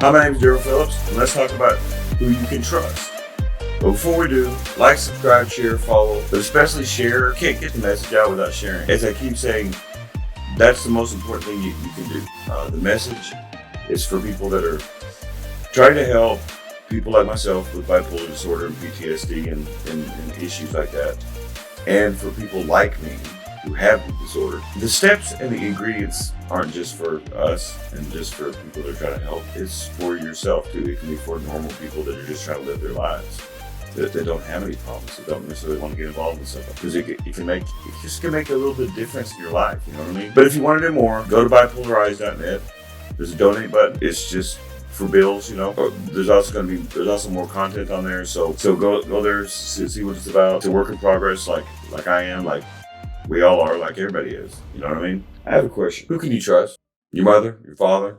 Hi, my name is Daryl Phillips, and let's talk about who you can trust. But before we do, like, subscribe, share, follow, but especially share. Can't get the message out without sharing. As I keep saying, that's the most important thing you can do. The message is for people that are trying to help people like myself with bipolar disorder and PTSD and issues like that, and for people like me who have the disorder. The steps and the ingredients aren't just for us and just for people that are trying to help. It's for yourself too. It can be for normal people that are just trying to live their lives, that they don't have any problems, that don't necessarily want to get involved in something, because it just can make a little bit of difference in your life. You know what I mean? But if you want to do more, go to bipolarized.net. There's a donate button. It's just for bills, you know. There's also more content on there. So go there, see what it's about. It's a work in progress, like I am, like we all are, like everybody is. You know what I mean? I have a question. Who can you trust? Your mother, your father,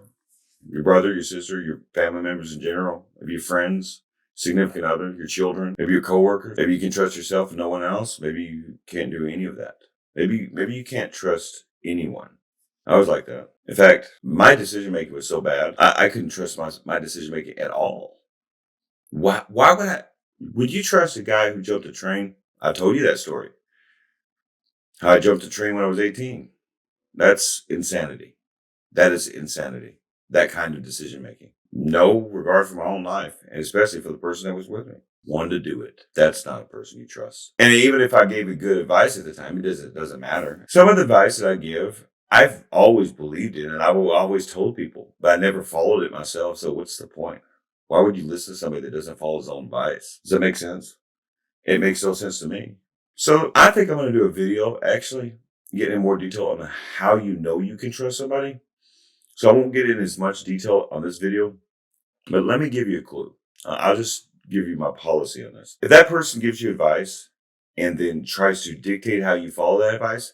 your brother, your sister, your family members in general, maybe your friends, significant other, your children, maybe your coworkers. Maybe you can trust yourself and no one else. Maybe you can't do any of that. Maybe you can't trust anyone. I was like that. In fact, my decision making was so bad, I couldn't trust my decision making at all. Why would you trust a guy who jumped a train? I told you that story. How I jumped a train when I was 18. That's insanity. That is insanity. That kind of decision making. No regard for my own life, and especially for the person that was with me. Wanted to do it. That's not a person you trust. And even if I gave you good advice at the time, it doesn't matter. Some of the advice that I give, I've always believed in, and I will always told people, but I never followed it myself. So what's the point? Why would you listen to somebody that doesn't follow his own advice? Does that make sense? It makes no sense to me. So I think I'm going to do a video, actually, getting in more detail on how you know you can trust somebody. So I won't get in as much detail on this video, but let me give you a clue. I'll just give you my policy on this. If that person gives you advice and then tries to dictate how you follow that advice,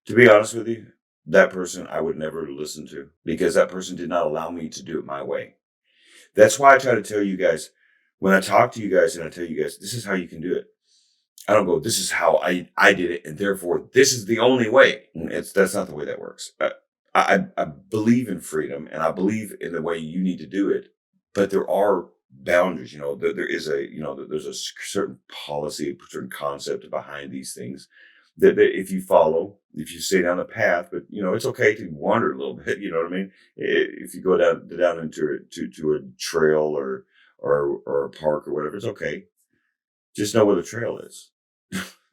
to be honest with you, that person I would never listen to, because that person did not allow me to do it my way. That's why I try to tell you guys, when I talk to you guys and I tell you guys, this is how you can do it. I don't go, this is how I did it, and therefore this is the only way. That's not the way that works. I believe in freedom, and I believe in the way you need to do it, but there are boundaries. You know, there is there's a certain policy, a certain concept behind these things that if you follow, if you stay down a path, but it's okay to wander a little bit. You know what I mean? If you go down into to a trail or a park or whatever, it's okay. Just know where the trail is.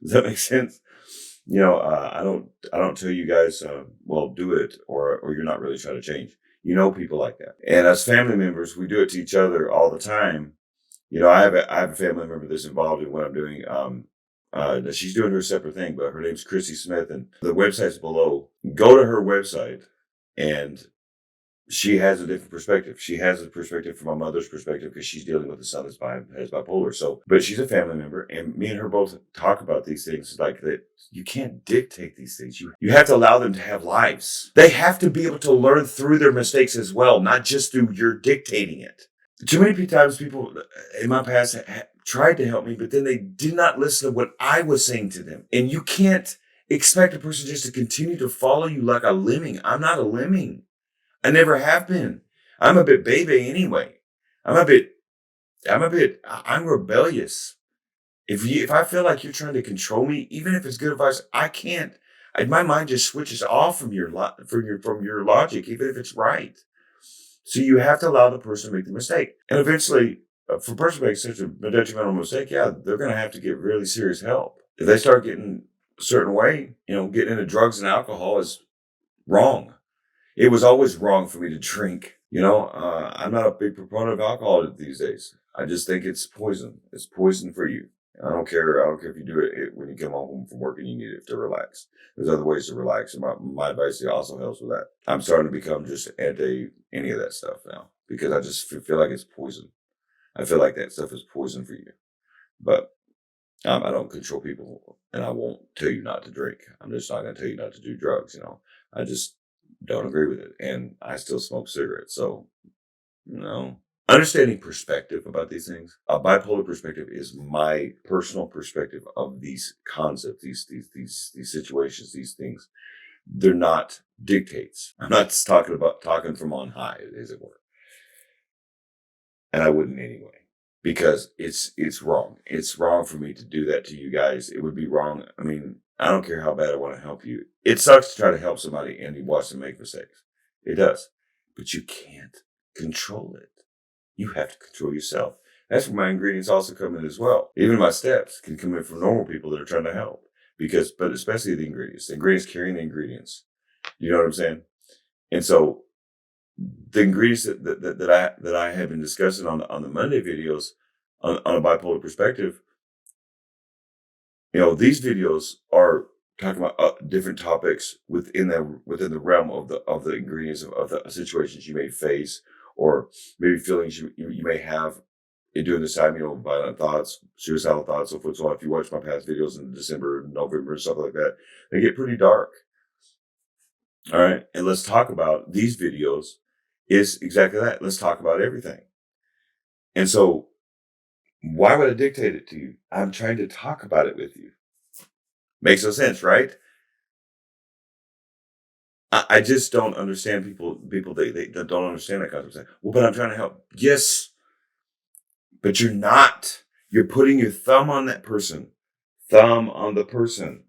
Does that make sense? I don't tell you guys, well, do it, or you're not really trying to change. People like that. And as family members, we do it to each other all the time. I have a family member that's involved in what I'm doing. She's doing her separate thing, but her name's Chrissy Smith, and the website's below. Go to her website, and she has a different perspective. She has a perspective from my mother's perspective, because she's dealing with a son that has bipolar. So, but she's a family member, and me and her both talk about these things like that. You can't dictate these things. You have to allow them to have lives. They have to be able to learn through their mistakes as well, not just through your dictating it. Too many times people in my past tried to help me, but then they did not listen to what I was saying to them. And you can't expect a person just to continue to follow you like a lemming. I'm not a lemming. I never have been. I'm a bit baby anyway. I'm rebellious. If I feel like you're trying to control me, even if it's good advice, I can't. My mind just switches off from your logic, even if it's right. So you have to allow the person to make the mistake. And eventually, for a person to make such a detrimental mistake, yeah, they're going to have to get really serious help. If they start getting a certain way, getting into drugs and alcohol is wrong. It was always wrong for me to drink. I'm not a big proponent of alcohol these days. I just think it's poison. It's poison for you. I don't care if you do it when you come home from work and you need it to relax. There's other ways to relax. And my advice also helps with that. I'm starting to become just anti any of that stuff now, because I just feel like it's poison. I feel like that stuff is poison for you. But I don't control people, and I won't tell you not to drink. I'm just not going to tell you not to do drugs. I just don't agree with it, and I still smoke cigarettes. So, understanding perspective about these things. A bipolar perspective is my personal perspective of these concepts, these situations, these things. They're not dictates. I'm not talking from on high, as it were. And I wouldn't anyway. Because it's wrong. It's wrong for me to do that to you guys. It would be wrong. I mean, I don't care how bad I want to help you. It sucks to try to help somebody and you watch them make mistakes. It does. But you can't control it. You have to control yourself. That's where my ingredients also come in as well. Even my steps can come in from normal people that are trying to help. But especially the ingredients. The ingredients carrying the ingredients. You know what I'm saying? And so the ingredients that I have been discussing on the Monday videos on a bipolar perspective, these videos are talking about different topics within the realm of the ingredients of the situations you may face, or maybe feelings you may have in doing this time, violent thoughts, suicidal thoughts, so forth. So if you watch my past videos in December, November, and stuff like that, they get pretty dark. All right. And let's talk about these videos is exactly that. Let's talk about everything. And so why would I dictate it to you? I'm trying to talk about it with you. Makes no sense, right? I just don't understand people they don't understand that concept. Well, but I'm trying to help. Yes, but you're not. You're putting your thumb on that person. Thumb on the person.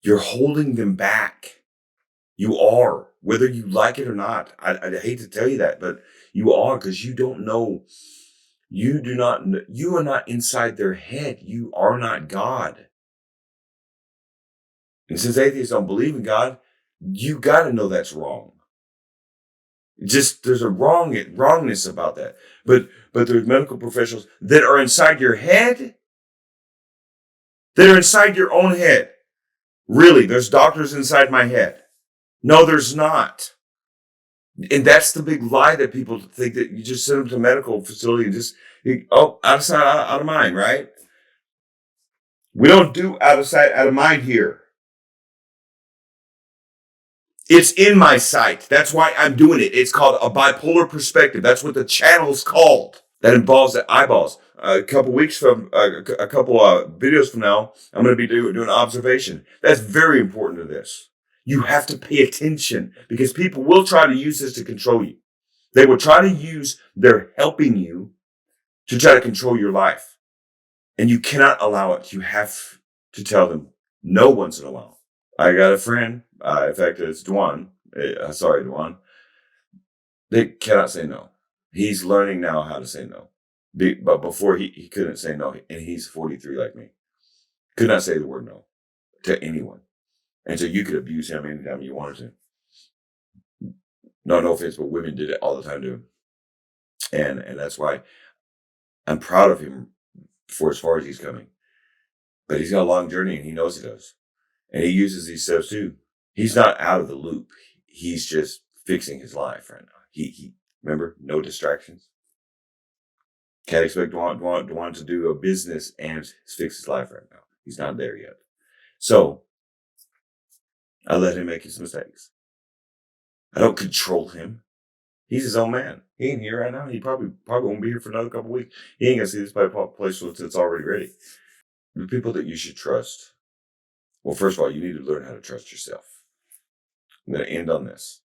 You're holding them back. You are, whether you like it or not. I hate to tell you that, but you are, because you don't know. You are not inside their head. You are not God. And since atheists don't believe in God, you got to know that's wrong. Just there's a wrongness about that. But there's medical professionals that are inside your head, that are inside your own head. Really, there's doctors inside my head. No, there's not. And that's the big lie that people think, that you just send them to a medical facility and just, out of sight, out of mind, right? We don't do out of sight, out of mind here. It's in my sight. That's why I'm doing it. It's called a bipolar perspective. That's what the channel's called. That involves the eyeballs. A couple videos from now, I'm going to be doing an observation. That's very important to this. You have to pay attention, because people will try to use this to control you. They will try to use their helping you to try to control your life. And you cannot allow it. You have to tell them no once in a while. I got a friend, in fact, it's Dwan. Sorry, Dwan. They cannot say no. He's learning now how to say no. But before he couldn't say no, and he's 43 like me. Could not say the word no to anyone. And so you could abuse him anytime you wanted to. No offense, but women did it all the time to him. And that's why I'm proud of him for as far as he's coming. But he's got a long journey, and he knows he does. And he uses these steps too. He's not out of the loop. He's just fixing his life right now. He remember, no distractions. Can't expect Dwan to do a business and fix his life right now. He's not there yet. So I let him make his mistakes. I don't control him. He's his own man. He ain't here right now. He probably won't be here for another couple of weeks. He ain't gonna see this place until it's already ready. The people that you should trust. Well, first of all, you need to learn how to trust yourself. I'm going to end on this.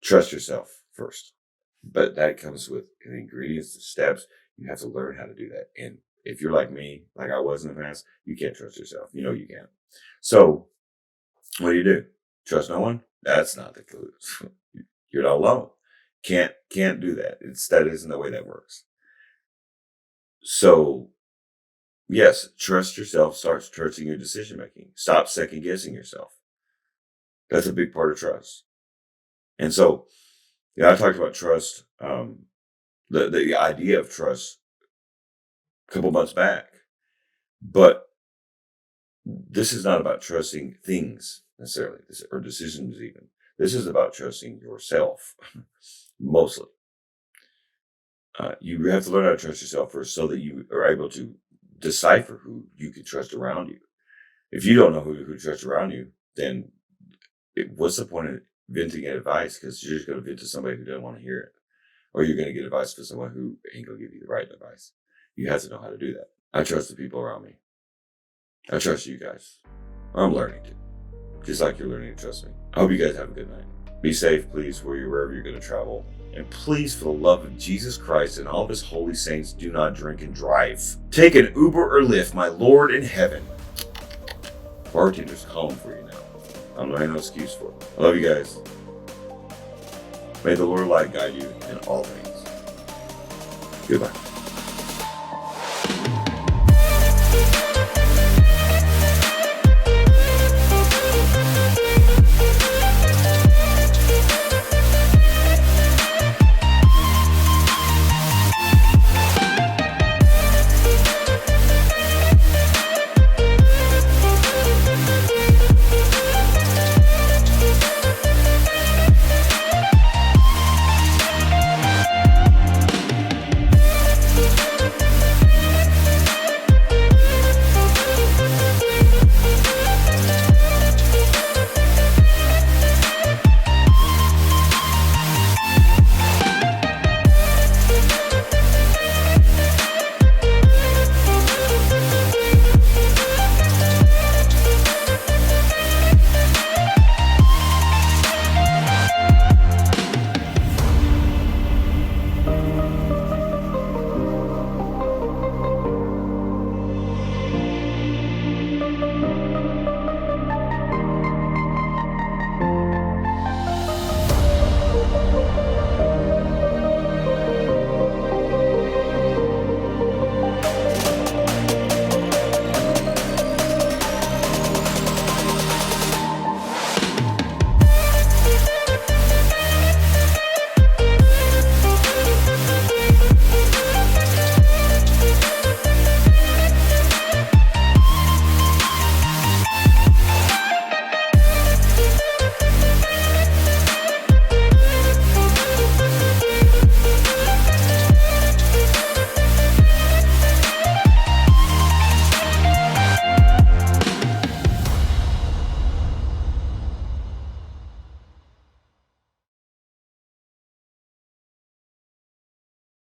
Trust yourself first. But that comes with the ingredients, the steps. You have to learn how to do that. And if you're like me, like I was in the past, you can't trust yourself. You know you can't. So what do? Trust no one? That's not the clue. You're not alone. Can't do that. That isn't the way that works. So yes, trust yourself. Start trusting your decision making. Stop second guessing yourself. That's a big part of trust. And so, I talked about trust, the idea of trust a couple months back. But this is not about trusting things necessarily, or decisions even. This is about trusting yourself, mostly. You have to learn how to trust yourself first, so that you are able to decipher who you can trust around you. If you don't know who to trust around you, then what's the point of venting advice? Because you're just going to vent to somebody who doesn't want to hear it. Or you're going to get advice from someone who ain't going to give you the right advice. You have to know how to do that. I trust the people around me. I trust you guys. I'm learning to. Just like you're learning to trust me. I hope you guys have a good night. Be safe, please, wherever you're going to travel. And please, for the love of Jesus Christ and all of his holy saints, do not drink and drive. Take an Uber or Lyft, my Lord in heaven. Bartender's calling for you now. I don't have no excuse for it. I love you guys. May the Lord light guide you in all things. Goodbye.